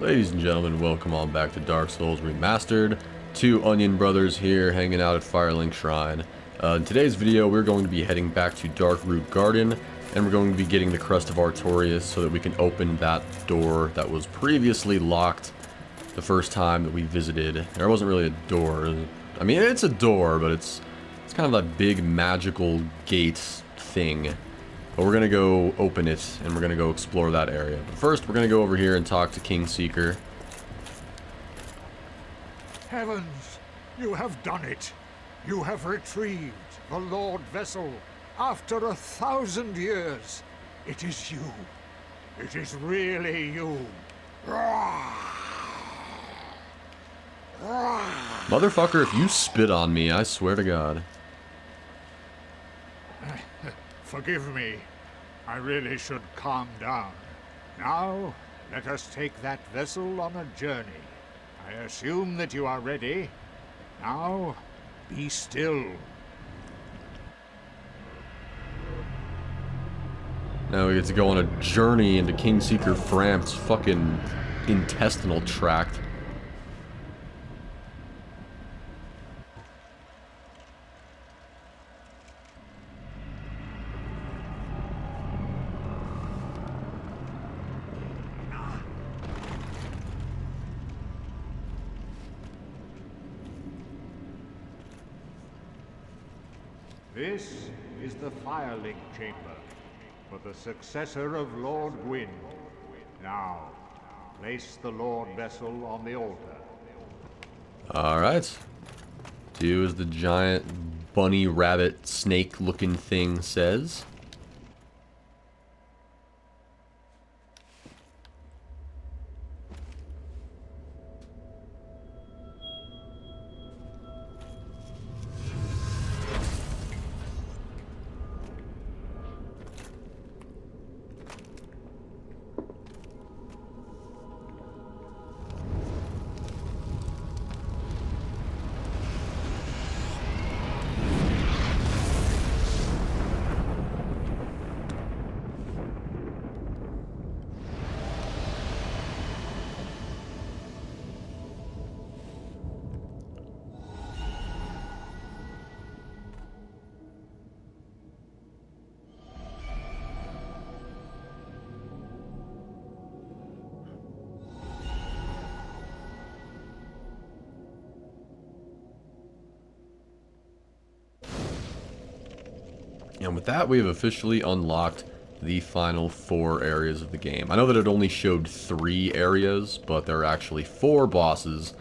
Ladies and gentlemen, welcome on back to Dark Souls Remastered. Two Onion Brothers here hanging out at Firelink Shrine. In today's video, we're going to be heading back to Darkroot Garden, and we're going to be getting the Crest of Artorias so that we can open that door that was previously locked the first time that we visited. There wasn't really a door. I mean, it's a door, but it's kind of that big magical gate thing. But we're going to go open it, and we're going to go explore that area. But first, we're going to go over here and talk to King Seeker. Heavens, you have done it. You have retrieved the Lord Vessel after 1,000 years. It is you. It is really you. Motherfucker, if you spit on me, I swear to God. Forgive me. I really should calm down. Now, let us take that vessel on a journey. I assume that you are ready. Now, be still. Now we get to go on a journey into King Seeker Framp's fucking intestinal tract. This is the Firelink Chamber for the successor of Lord Gwyn. Now, place the Lord Vessel on the altar. Alright. Do as the giant bunny rabbit snake looking thing says. And with that, we have officially unlocked the final 4 areas of the game. I know that it only showed 3 areas, but there are actually 4 bosses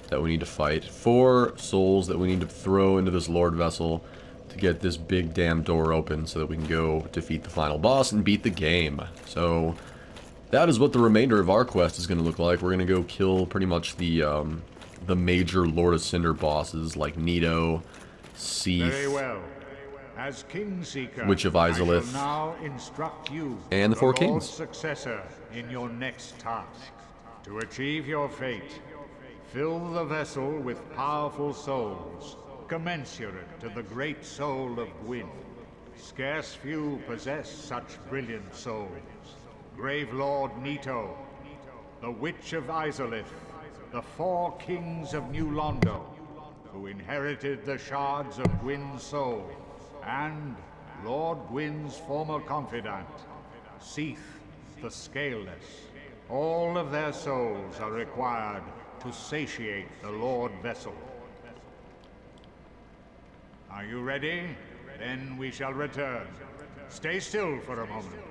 that we need to fight. 4 souls that we need to throw into this Lord Vessel to get this big damn door open so that we can go defeat the final boss and beat the game. So that is what the remainder of our quest is going to look like. We're going to go kill pretty much the major Lord of Cinder bosses like Nito, Seath. Very well. As King Seeker, Witch of Izalith, I shall now instruct you, and the 4 Lord's Kings. successor, in your next task. To achieve your fate, fill the vessel with powerful souls, commensurate to the great soul of Gwyn. Scarce few possess such brilliant souls. Grave Lord Nito, the Witch of Izalith, the 4 Kings of New Londo, who inherited the shards of Gwyn's soul, and Lord Gwyn's former confidant, Seath the Scaleless. All of their souls are required to satiate the Lord Vessel. Are you ready? Then we shall return. Stay still for a moment.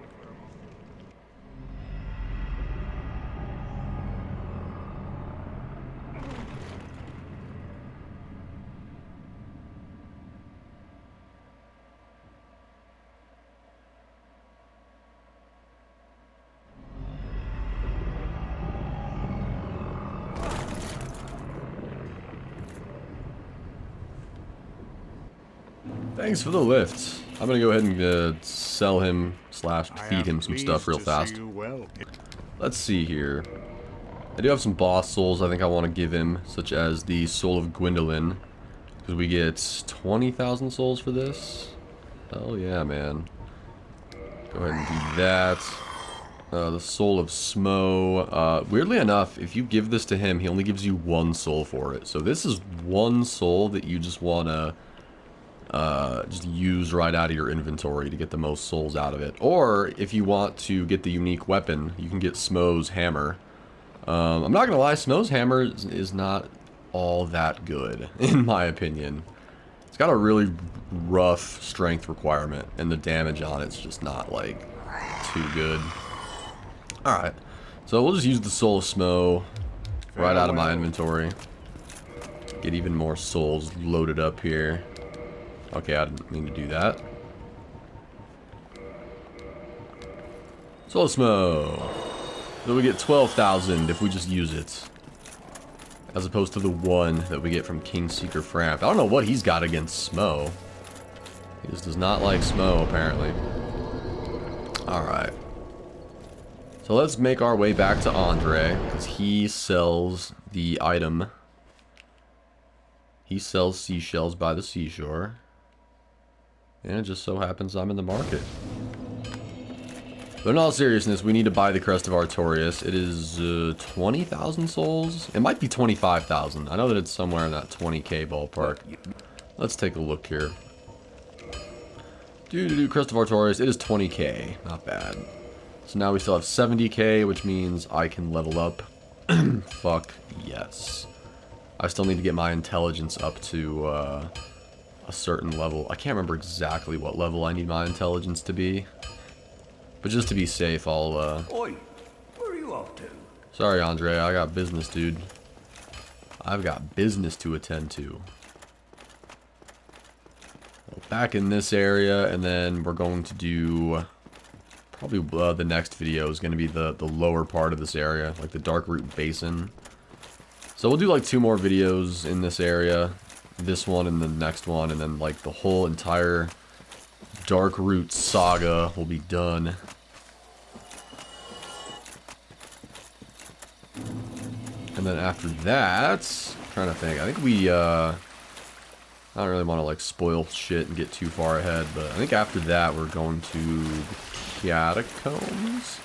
Thanks for the lift. I'm gonna go ahead and sell him / feed him some stuff real fast. Let's see here. I do have some boss souls I think I want to give him, such as the Soul of Gwyndolin, because we get 20,000 souls for this. Hell yeah, man. Go ahead and do that. The Soul of Smo. Weirdly enough, if you give this to him, he only gives you 1 soul for it. So this is 1 soul that you just want to just use right out of your inventory to get the most souls out of it. Or if you want to get the unique weapon, you can get Smo's hammer. I'm not gonna lie, Smo's hammer is not all that good, in my opinion. It's got a really rough strength requirement, and the damage on it's just not, like, too good. Alright, so we'll just use the Soul of Smo right out of my inventory. Get even more souls loaded up here. Okay, I didn't mean to do that. Soul of Smo. So we get 12,000 if we just use it. As opposed to the 1 that we get from Kingseeker Framp. I don't know what he's got against Smo. He just does not like Smo, apparently. Alright. So let's make our way back to Andre, because he sells the item. He sells seashells by the seashore. And it just so happens I'm in the market. But in all seriousness, we need to buy the Crest of Artorias. It is 20,000 souls? It might be 25,000. I know that it's somewhere in that 20k ballpark. Let's take a look here. Crest of Artorias. It is 20k. Not bad. So now we still have 70k, which means I can level up. Fuck yes. I still need to get my intelligence up to a certain level. I can't remember exactly what level I need my intelligence to be. But just to be safe, I'll, Oi, where are you off to? Sorry, Andre, I got business, dude. I've got business to attend to. Well, back in this area, and then we're going to do... Probably the next video is going to be the lower part of this area, like the Darkroot Basin. So we'll do like 2 more videos in this area. This one and the next one, and then like the whole entire Darkroot saga will be done. And then after that, I'm trying to think, I think we, I don't really want to like spoil shit and get too far ahead, but I think after that we're going to the Catacombs?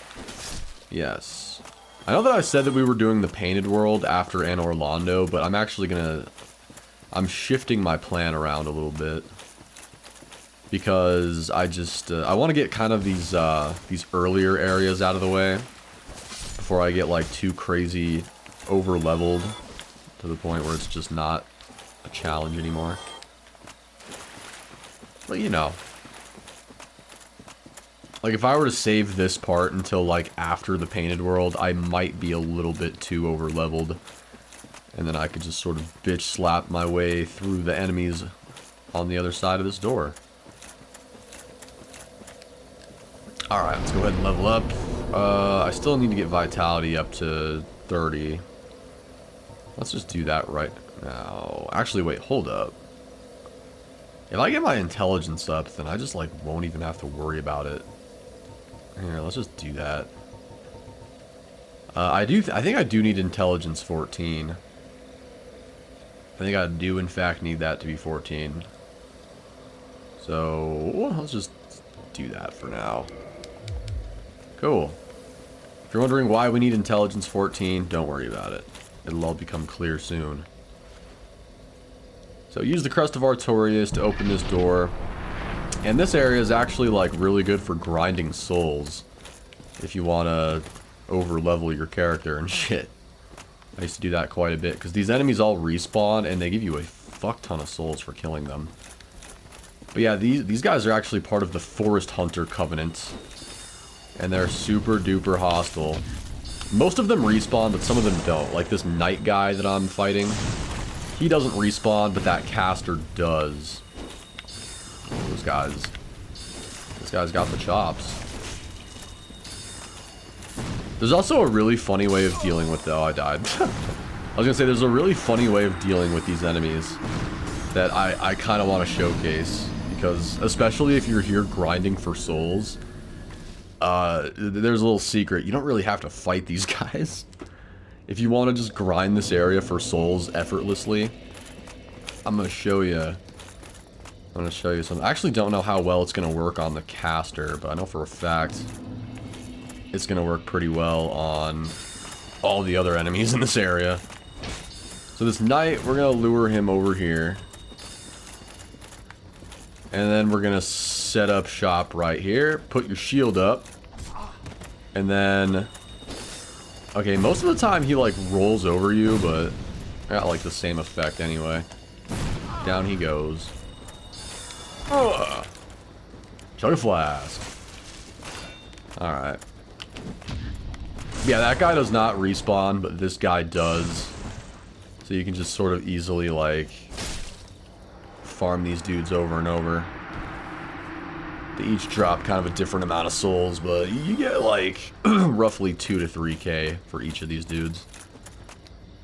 Yes. I know that I said that we were doing the Painted World after Anor Londo, but I'm actually gonna, I'm shifting my plan around a little bit. Because I just, I want to get kind of these earlier areas out of the way before I get like too crazy over-leveled to the point where it's just not a challenge anymore. But you know, like if I were to save this part until like after the Painted World, I might be a little bit too over-leveled, and then I could just sort of bitch slap my way through the enemies on the other side of this door. Alright, let's go ahead and level up. I still need to get Vitality up to 30. Let's just do that right now. Actually, wait, hold up. If I get my Intelligence up, then I just, like, won't even have to worry about it. Here, let's just do that. I think I do need Intelligence 14. I think I do, in fact, need that to be 14. So, let's just do that for now. Cool. If you're wondering why we need Intelligence 14, don't worry about it. It'll all become clear soon. So use the Crest of Artorias to open this door. And this area is actually like really good for grinding souls. If you want to over-level your character and shit. I used to do that quite a bit. Because these enemies all respawn and they give you a fuck ton of souls for killing them. But yeah, these guys are actually part of the Forest Hunter Covenant. And they're super duper hostile. Most of them respawn, but some of them don't. Like this knight guy that I'm fighting. He doesn't respawn, but that caster does. This guy's got the chops. There's also a really funny way of dealing with... Oh, I died. I was gonna say, there's a really funny way of dealing with these enemies that I kind of want to showcase. Because, especially if you're here grinding for souls... there's a little secret. You don't really have to fight these guys. If you want to just grind this area for souls effortlessly, I'm going to show you. I'm going to show you something. I actually don't know how well it's going to work on the caster, but I know for a fact it's going to work pretty well on all the other enemies in this area. So this knight, we're going to lure him over here. And then we're going to set up shop right here. Put your shield up. And then... Okay, most of the time he, like, rolls over you, but... I got, like, the same effect anyway. Down he goes. Chug a flask. Alright. Yeah, that guy does not respawn, but this guy does. So you can just sort of easily, like, farm these dudes over and over. They each drop kind of a different amount of souls, but you get, like, roughly 2 to 3k for each of these dudes.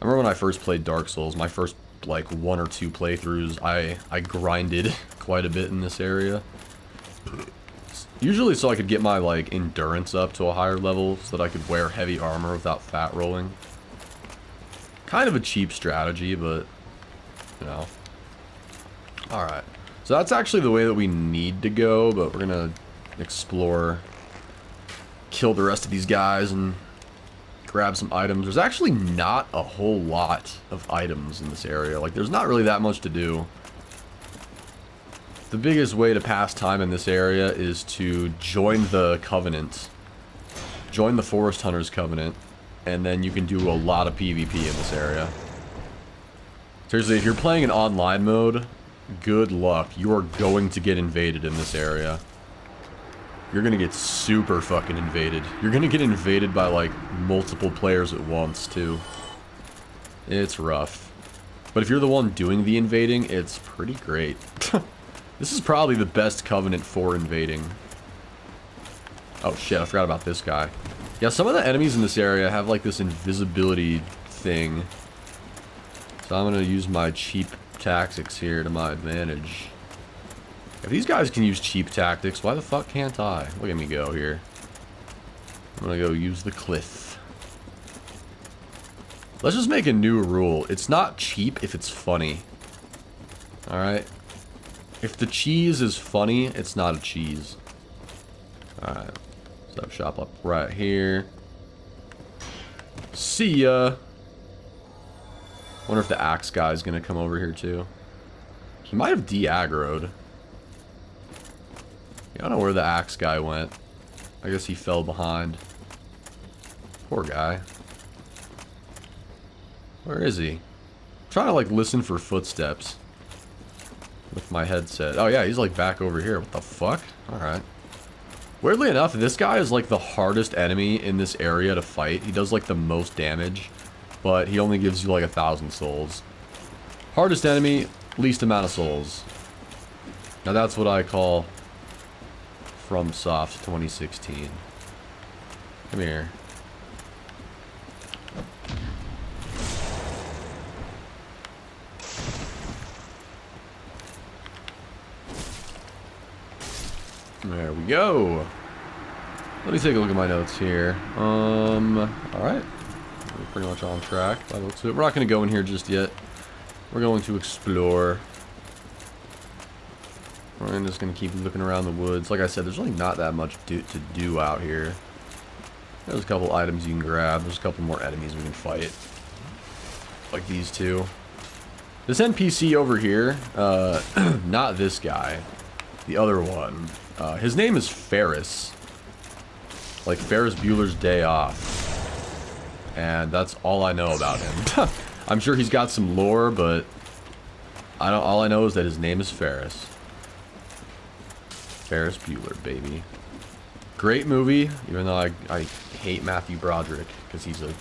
I remember when I first played Dark Souls, my first, like, 1 or 2 playthroughs, I grinded quite a bit in this area. Usually so I could get my, like, endurance up to a higher level so that I could wear heavy armor without fat rolling. Kind of a cheap strategy, but, you know. Alright. So that's actually the way that we need to go, but we're gonna explore, kill the rest of these guys, and grab some items. There's actually not a whole lot of items in this area. Like, there's not really that much to do. The biggest way to pass time in this area is to join the Covenant. Join the Forest Hunters Covenant, and then you can do a lot of PvP in this area. Seriously, if you're playing in online mode, good luck. You are going to get invaded in this area. You're gonna get super fucking invaded. You're gonna get invaded by, like, multiple players at once, too. It's rough. But if you're the one doing the invading, it's pretty great. This is probably the best Covenant for invading. Oh shit, I forgot about this guy. Yeah, some of the enemies in this area have, like, this invisibility thing. So I'm gonna use my cheap tactics here to my advantage. If these guys can use cheap tactics, why the fuck can't I? Look at me go here. I'm gonna go use the cliff. Let's just make a new rule. It's not cheap if it's funny. Alright? If the cheese is funny, it's not a cheese. Alright. Set up shop up right here. See ya! Wonder if the axe guy's gonna come over here too. He might have de-aggroed. I don't know where the axe guy went. I guess he fell behind. Poor guy. Where is he? I'm trying to, like, listen for footsteps with my headset. Oh yeah, he's, like, back over here. What the fuck? Alright. Weirdly enough, this guy is, like, the hardest enemy in this area to fight. He does, like, the most damage, but he only gives you, like, 1,000 souls. Hardest enemy, least amount of souls. Now that's what I call FromSoft 2016. Come here. There we go. Let me take a look at my notes here. Alright. We're pretty much on track by the looks of it. We're not going to go in here just yet. We're going to explore. We're just going to keep looking around the woods. Like I said, there's really not that much to do out here. There's a couple items you can grab. There's a couple more enemies we can fight. Like these two. This NPC over here, not this guy. The other one. His name is Ferris. Like Ferris Bueller's Day Off. And that's all I know about him. I'm sure he's got some lore, but all I know is that his name is Ferris. Ferris Bueller, baby. Great movie, even though I hate Matthew Broderick, because he's a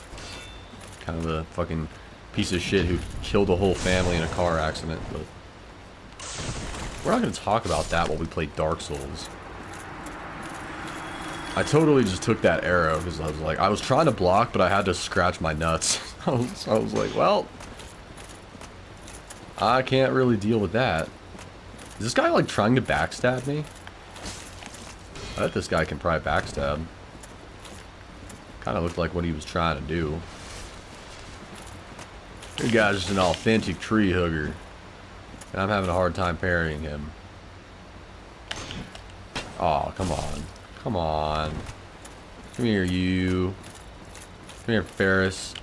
kind of a fucking piece of shit who killed a whole family in a car accident, but we're not going to talk about that while we play Dark Souls. I totally just took that arrow because I was trying to block, but I had to scratch my nuts. I was like, well, I can't really deal with that. Is this guy, like, trying to backstab me? I bet this guy can probably backstab. Kind of looked like what he was trying to do. This guy's just an authentic tree hugger. And I'm having a hard time parrying him. Oh, come on. Come on. Come here, you. Come here, Ferris.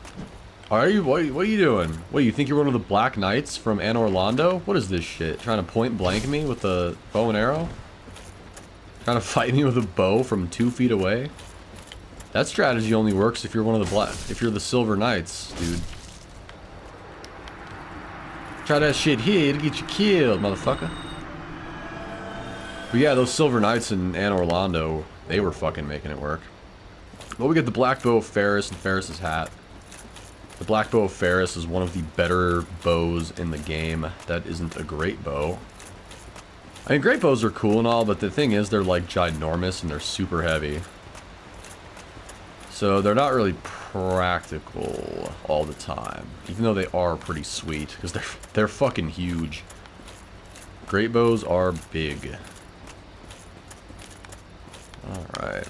Are you? What are you doing? What, you think you're one of the Black Knights from Anor Londo? What is this shit? Trying to point blank me with a bow and arrow? Trying to fight me with a bow from 2 feet away? That strategy only works if you're one of the if you're the Silver Knights, dude. Try that shit here, it'll get you killed, motherfucker. But yeah, those Silver Knights in Anor Londo, they were fucking making it work. Well, we get the Black Bow of Ferris and Ferris's hat. The Black Bow of Ferris is one of the better bows in the game. That isn't a great bow. I mean, great bows are cool and all, but the thing is, they're like ginormous and they're super heavy. So they're not really practical all the time, even though they are pretty sweet because they're fucking huge. Great bows are big. All right.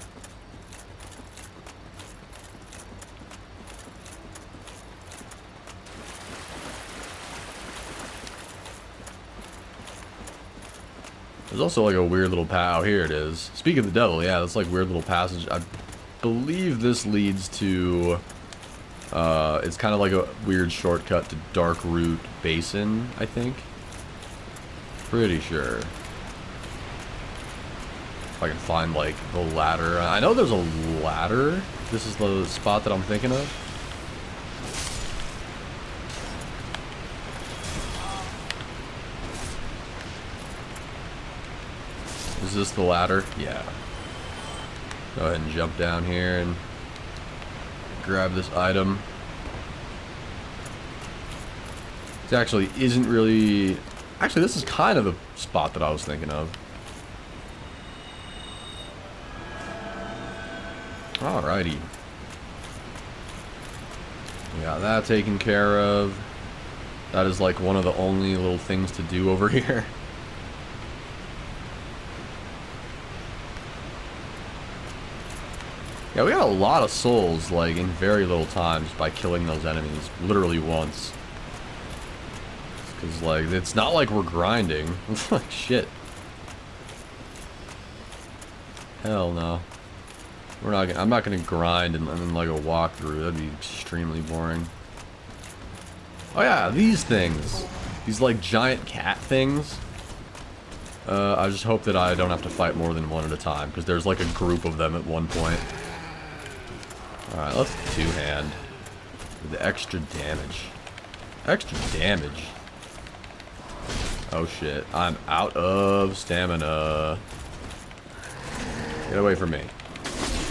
There's also like a weird little oh, here it is. Speak of the devil, yeah, that's like weird little passage. I believe this leads to, it's kind of like a weird shortcut to Darkroot Basin, I think. Pretty sure. If I can find like the ladder. I know there's a ladder. This is the spot that I'm thinking of. Is this the ladder? Yeah. Go ahead and jump down here and grab this item. It actually isn't really... Actually, this is kind of the spot that I was thinking of. Alrighty. We got that taken care of. That is like one of the only little things to do over here. Yeah, we got a lot of souls, like, in very little time just by killing those enemies, literally once. Because, like, it's not like we're grinding. It's like, shit. Hell no. We're not. I'm not gonna grind and then, like, a walkthrough. That'd be extremely boring. Oh yeah, these things. These, like, giant cat things. I just hope that I don't have to fight more than one at a time, because there's, like, a group of them at one point. Alright, let's two-hand. With the extra damage. Extra damage. Oh shit. I'm out of stamina. Get away from me.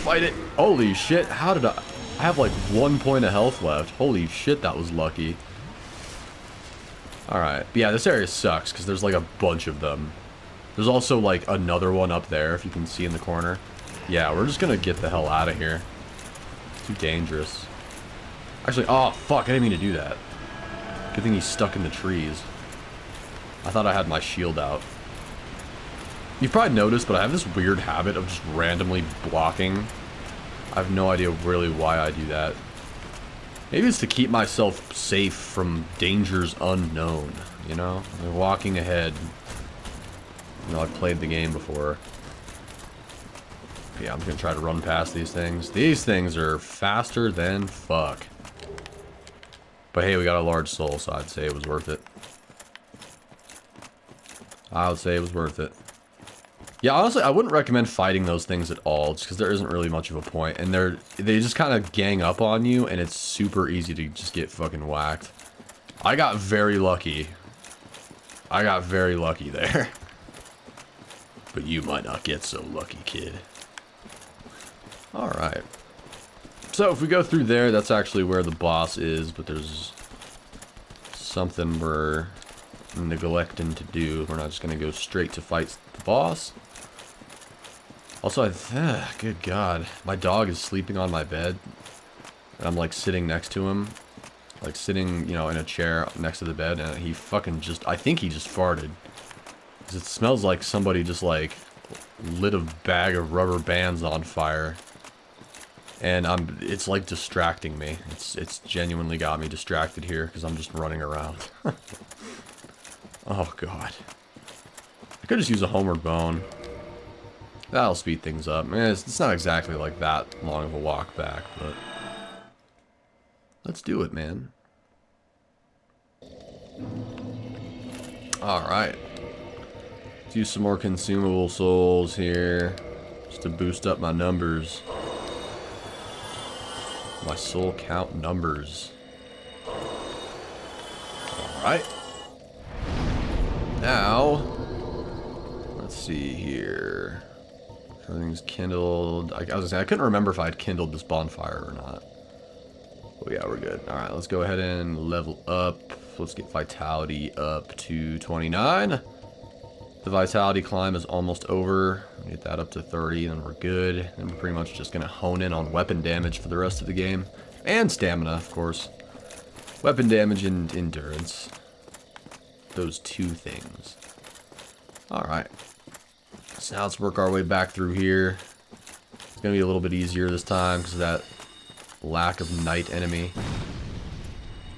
Fight it! Holy shit, how did I have like 1 point of health left. Holy shit, that was lucky. Alright. Yeah, this area sucks, because there's like a bunch of them. There's also like another one up there, if you can see in the corner. Yeah, we're just gonna get the hell out of here. Too dangerous. Actually, oh fuck, I didn't mean to do that. Good thing he's stuck in the trees. I thought I had my shield out. You've probably noticed, but I have this weird habit of just randomly blocking. I have no idea really why I do that. Maybe it's to keep myself safe from dangers unknown, you know? I'm walking ahead. You know, I've played the game before. Yeah, I'm gonna try to run past these things. These things are faster than fuck. But hey, we got a large soul, so I'd say it was worth it. I would say it was worth it. Yeah, honestly, I wouldn't recommend fighting those things at all, just because there isn't really much of a point. And they just kind of gang up on you, and it's super easy to just get fucking whacked. I got very lucky. I got very lucky there. But you might not get so lucky, kid. Alright. So if we go through there, that's actually where the boss is, but there's something we're neglecting to do. We're not just going to go straight to fight the boss. Also, good God. My dog is sleeping on my bed, and I'm like sitting next to him. Like sitting, you know, in a chair next to the bed, and he fucking just, I think he just farted. 'Cause it smells like somebody just like lit a bag of rubber bands on fire. And it's like distracting me. It's genuinely got me distracted here because I'm just running around. Oh god. I could just use a homeward bone. That'll speed things up. It's not exactly like that long of a walk back, but let's do it, man. Alright. Let's use some more consumable souls here, just to boost up my numbers. My soul count numbers. Alright. Now, let's see here. Everything's kindled. I was gonna say, I couldn't remember if I had kindled this bonfire or not. Oh yeah, we're good. Alright, let's go ahead and level up. Let's get vitality up to 29. The vitality climb is almost over. Get that up to 30, and we're good. And we're pretty much just gonna hone in on weapon damage for the rest of the game. And stamina, of course. Weapon damage and endurance. Those two things. Alright. So now let's work our way back through here. It's gonna be a little bit easier this time because of that lack of night enemy.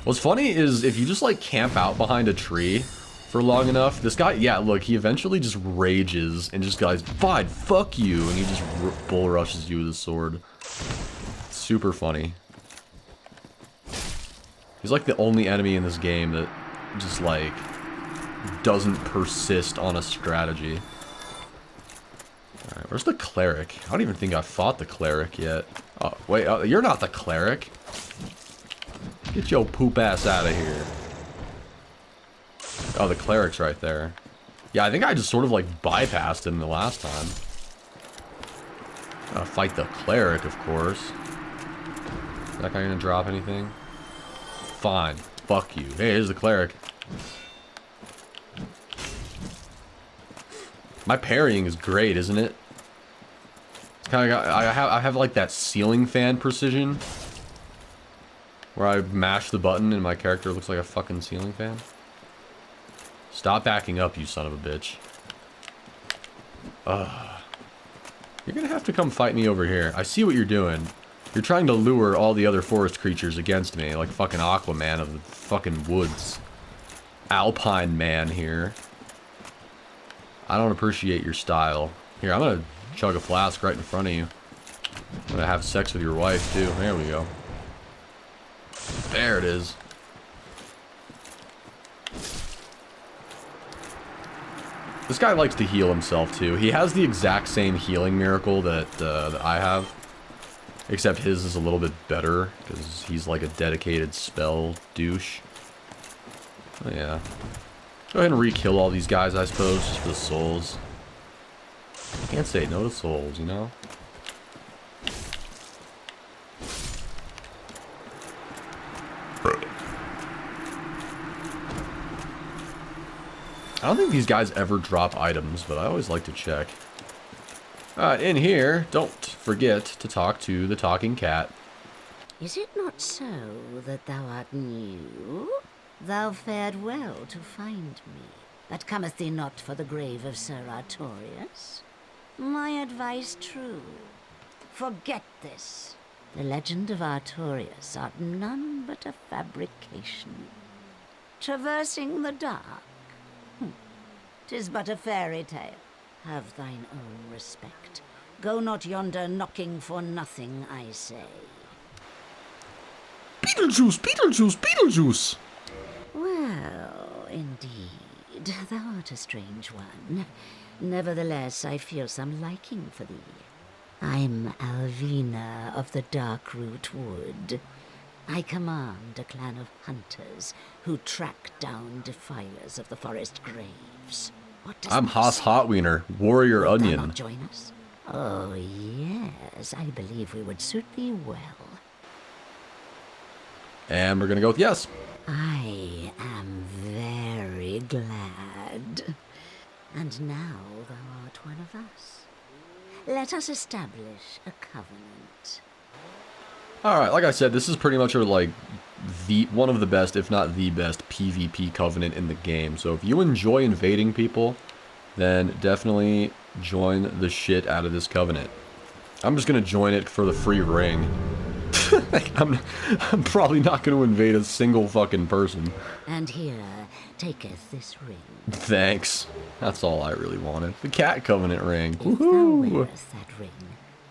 What's funny is if you just like camp out behind a tree for long enough, this guy, yeah, look, he eventually just rages and just goes, fine, fuck you, and he just bull rushes you with his sword. Super funny. He's like the only enemy in this game that just like doesn't persist on a strategy. Alright, where's the cleric? I don't even think I've fought the cleric yet. Oh, wait, you're not the cleric. Get your poop ass out of here. Oh, the cleric's right there. Yeah, I think I just sort of like bypassed him the last time. Gotta fight the cleric, of course. Is that guy gonna drop anything? Fine. Fuck you. Hey, here's the cleric. My parrying is great, isn't it? It's kind of I have like that ceiling fan precision, where I mash the button and my character looks like a fucking ceiling fan. Stop backing up, you son of a bitch. You're gonna have to come fight me over here. I see what you're doing. You're trying to lure all the other forest creatures against me, like fucking Aquaman of the fucking woods. Alpine man here. I don't appreciate your style. Here, I'm gonna chug a flask right in front of you. I'm gonna have sex with your wife, too. There we go. There it is. This guy likes to heal himself, too. He has the exact same healing miracle that I have. Except his is a little bit better, because he's like a dedicated spell douche. Oh, yeah. Go ahead and re-kill all these guys, I suppose, just for the souls. Can't say no to souls, you know? I don't think these guys ever drop items, but I always like to check. In here, don't forget to talk to the talking cat. Is it not so that thou art new? Thou fared well to find me, but cometh thee not for the grave of Sir Artorias? My advice true. Forget this. The legend of Artorias art none but a fabrication. Traversing the dark. 'Tis but a fairy tale. Have thine own respect. Go not yonder knocking for nothing, I say. Beetlejuice! Beetlejuice! Beetlejuice! Well, indeed, thou art a strange one. Nevertheless, I feel some liking for thee. I'm Alvina of the Darkroot Wood. I command a clan of hunters who track down defilers of the forest graves. What does I'm Haas Hotwiener, Warrior Wilt thou Onion. not join us? Oh, yes, I believe we would suit thee well. And we're gonna go with yes. I am very glad. And now thou art one of us. Let us establish a covenant. Alright, like I said, this is pretty much like one of the best, if not the best, PvP covenant in the game. So if you enjoy invading people, then definitely join the shit out of this covenant. I'm just gonna join it for the free ring. Like, I'm probably not going to invade a single fucking person. And here taketh this ring. Thanks. That's all I really wanted. The cat covenant ring. If thou Woohoo! wearest that ring,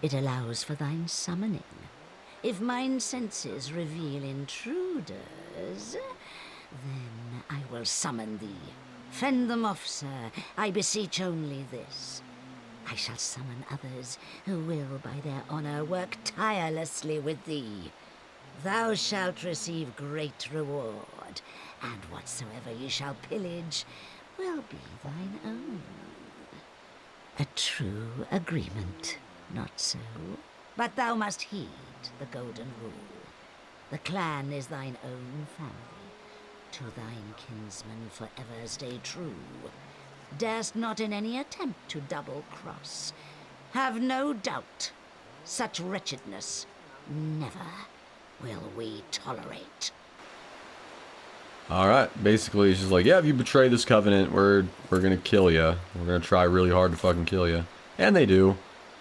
it allows for thine summoning. If mine senses reveal intruders, then I will summon thee. Fend them off, sir. I beseech only this. I shall summon others who will, by their honor, work tirelessly with thee. Thou shalt receive great reward, and whatsoever ye shall pillage will be thine own. A true agreement, not so? But thou must heed the golden rule. The clan is thine own family. To thine kinsman forever stay true. Darest not in any attempt to double-cross. Have no doubt, such wretchedness never will we tolerate. Alright, basically it's just like, yeah, if you betray this covenant, we're gonna kill you. We're gonna try really hard to fucking kill you. And they do.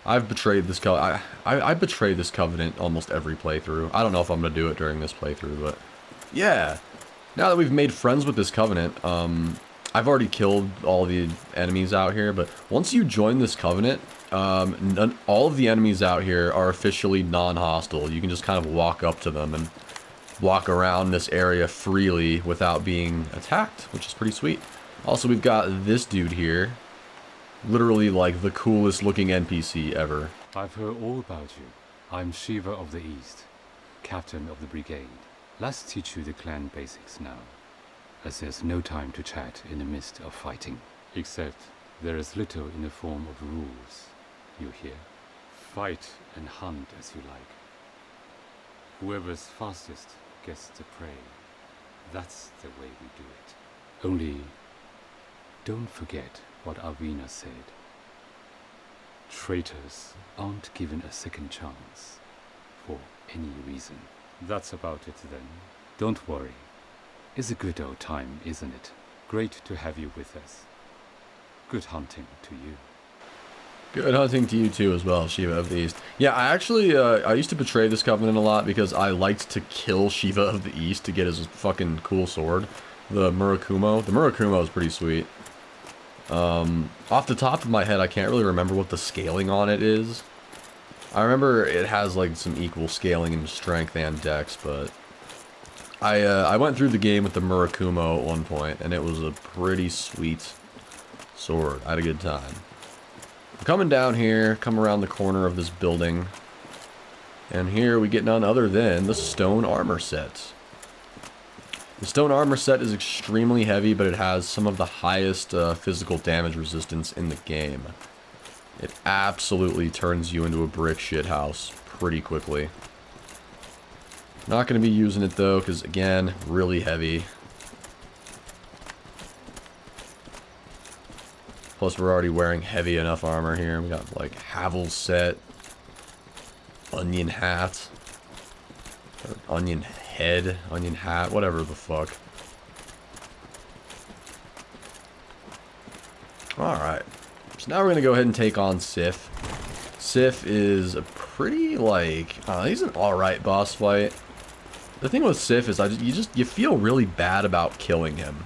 I've betrayed this I betray this covenant almost every playthrough. I don't know if I'm gonna do it during this playthrough, but yeah. Now that we've made friends with this covenant, I've already killed all the enemies out here, but once you join this covenant, all of the enemies out here are officially non-hostile. You can just kind of walk up to them and walk around this area freely without being attacked, which is pretty sweet. Also, we've got this dude here, literally like the coolest looking NPC ever. I've heard all about you. I'm Shiva of the East, captain of the brigade. Let's teach you the clan basics now, as there's no time to chat in the midst of fighting. Except there is little in the form of rules, you hear. Fight and hunt as you like. Whoever's fastest gets the prey. That's the way we do it. Only, don't forget what Arvina said. Traitors aren't given a second chance, for any reason. That's about it then. Don't worry. It's a good old time, isn't it? Great to have you with us. Good hunting to you. Good hunting to you too as well, Shiva of the East. Yeah, I actually, I used to betray this covenant a lot because I liked to kill Shiva of the East to get his fucking cool sword. The Murakumo. The Murakumo is pretty sweet. Off the top of my head, I can't really remember what the scaling on it is. I remember it has like some equal scaling in strength and dex, but I went through the game with the Murakumo at one point, and it was a pretty sweet sword. I had a good time. I'm coming down here, come around the corner of this building, and here we get none other than the stone armor set. The stone armor set is extremely heavy, but it has some of the highest physical damage resistance in the game. It absolutely turns you into a brick shithouse pretty quickly. Not going to be using it though, because again, really heavy. Plus we're already wearing heavy enough armor here. We got like Havel's set, onion hat, or onion head, onion hat, whatever the fuck. Alright. So now we're going to go ahead and take on Sif. Sif is a pretty, like, he's an alright boss fight. The thing with Sif is you feel really bad about killing him.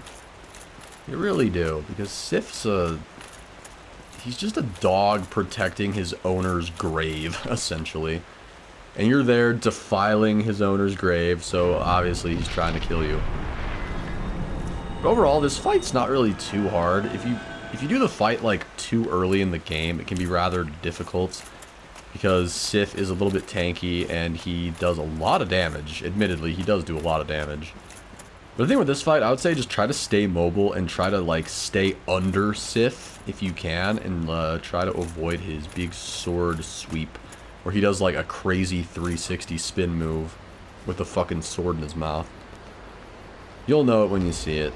You really do, because Sif's he's just a dog protecting his owner's grave, essentially. And you're there defiling his owner's grave, so obviously he's trying to kill you. But overall, this fight's not really too hard. If you do the fight like too early in the game, it can be rather difficult because Sif is a little bit tanky and he does a lot of damage. Admittedly, he does do a lot of damage. But the thing with this fight, I would say just try to stay mobile and try to like stay under Sif if you can, and try to avoid his big sword sweep where he does like a crazy 360 spin move with a fucking sword in his mouth. You'll know it when you see it.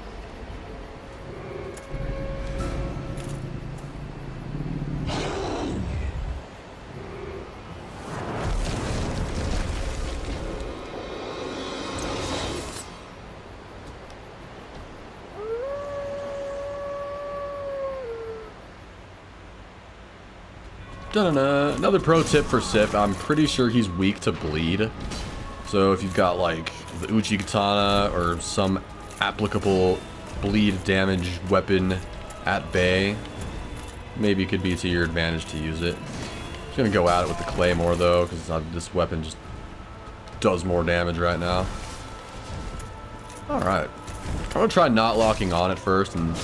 Another pro tip for Sif, I'm pretty sure he's weak to bleed. So if you've got like the Uchi Katana or some applicable bleed damage weapon at bay, maybe it could be to your advantage to use it. Just gonna go at it with the Claymore though, because this weapon just does more damage right now. Alright. I'm gonna try not locking on at first and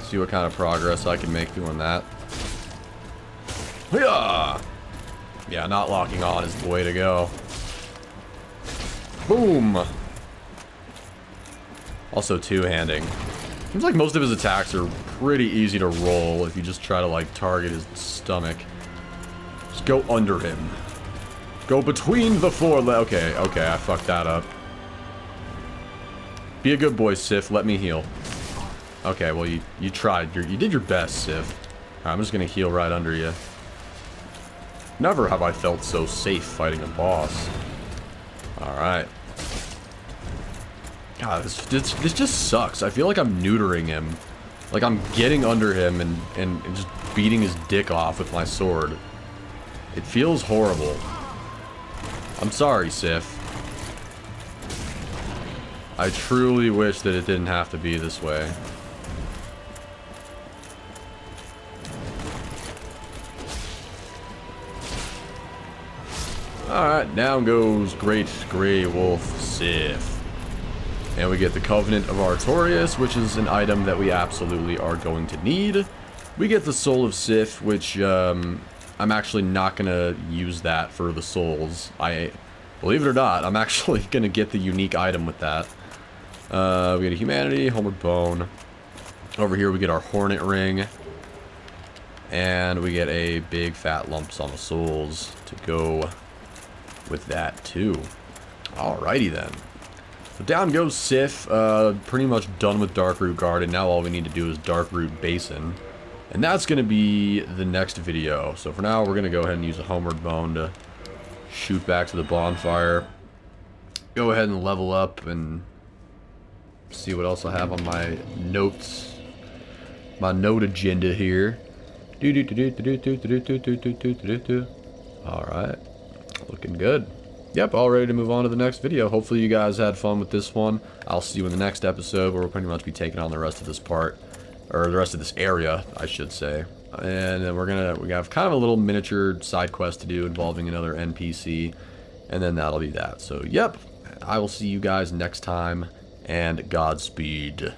see what kind of progress I can make doing that. Yeah, not locking on is the way to go. Boom! Also two-handing. Seems like most of his attacks are pretty easy to roll if you just try to, like, target his stomach. Just go under him. Go between the foreleg. Okay, I fucked that up. Be a good boy, Sif. Let me heal. Okay, well, you tried. You did your best, Sif. Alright, I'm just gonna heal right under you. Never have I felt so safe fighting a boss. Alright. God, this just sucks. I feel like I'm neutering him. Like I'm getting under him and just beating his dick off with my sword. It feels horrible. I'm sorry, Sif. I truly wish that it didn't have to be this way. Alright, down goes Great Grey Wolf Sif. And we get the Covenant of Artorias, which is an item that we absolutely are going to need. We get the Soul of Sif, which I'm actually not going to use that for the souls. Believe it or not, I'm actually going to get the unique item with that. We get a Humanity, Homeward Bone. Over here we get our Hornet Ring. And we get a big fat lump sum of souls to go with that too. Alrighty then. So down goes Sif. Pretty much done with Darkroot Garden. Now all we need to do is Darkroot Basin. And that's going to be the next video. So for now we're going to go ahead and use a Homeward Bone to shoot back to the bonfire. Go ahead and level up and see what else I have on my notes. My note agenda here. Alright. Looking good. Yep, all ready to move on to the next video. Hopefully you guys had fun with this one. I'll see you in the next episode where we'll pretty much be taking on the rest of this part. Or the rest of this area, I should say. And then we have kind of a little miniature side quest to do involving another NPC. And then that'll be that. So, yep, I will see you guys next time. And Godspeed.